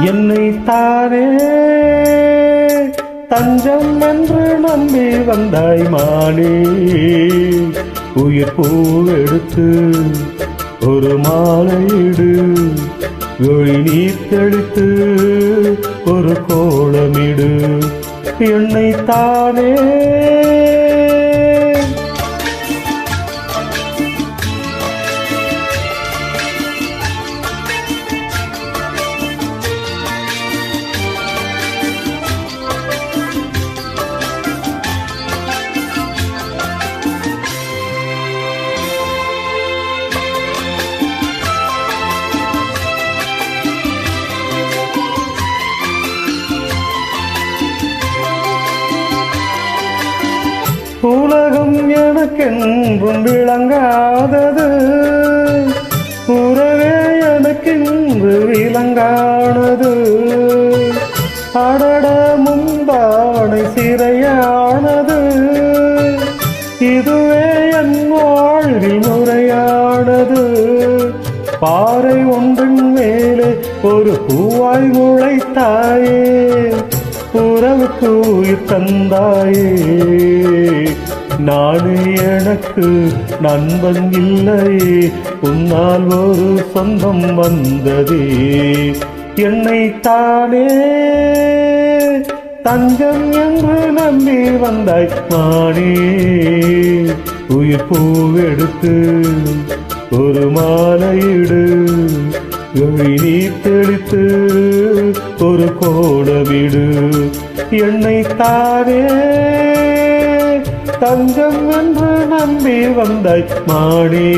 என்னை தானே தஞ்சம் என்று நம்பி வந்தாய் மானே. உயிர் பூவெடுத்து ஒரு மாலையிடு, ஒளி நீர் தெளித்து ஒரு கோலமிடு. என்னை தானே உலகம் எனக்கென்றும் விளங்காதது, உறவே எனக்கென்று விளங்கானது. அடட முந்தானை சிறையானது, இதுவே என் வாழ்வில் முறையானது. பாறை ஒன்றின் மேலே ஒரு பூவாய் முளைத்தாயே, உறவுக்கு உயிர் தந்தாயே. நானு எனக்கு நண்பன் இல்லையே, உன்னால் ஒரு சொந்தம் வந்ததே. என்னை தானே தஞ்சம் என்று நம்பி வந்தாய் மானே. உயிர் பூவெடுத்து ஒரு மாலையிடு, ஒளி நீர் தெளித்து ஒரு கோலமிடு. என்னை தானே தஞ்சம் என்று நம்பி வந்தாய் மானே.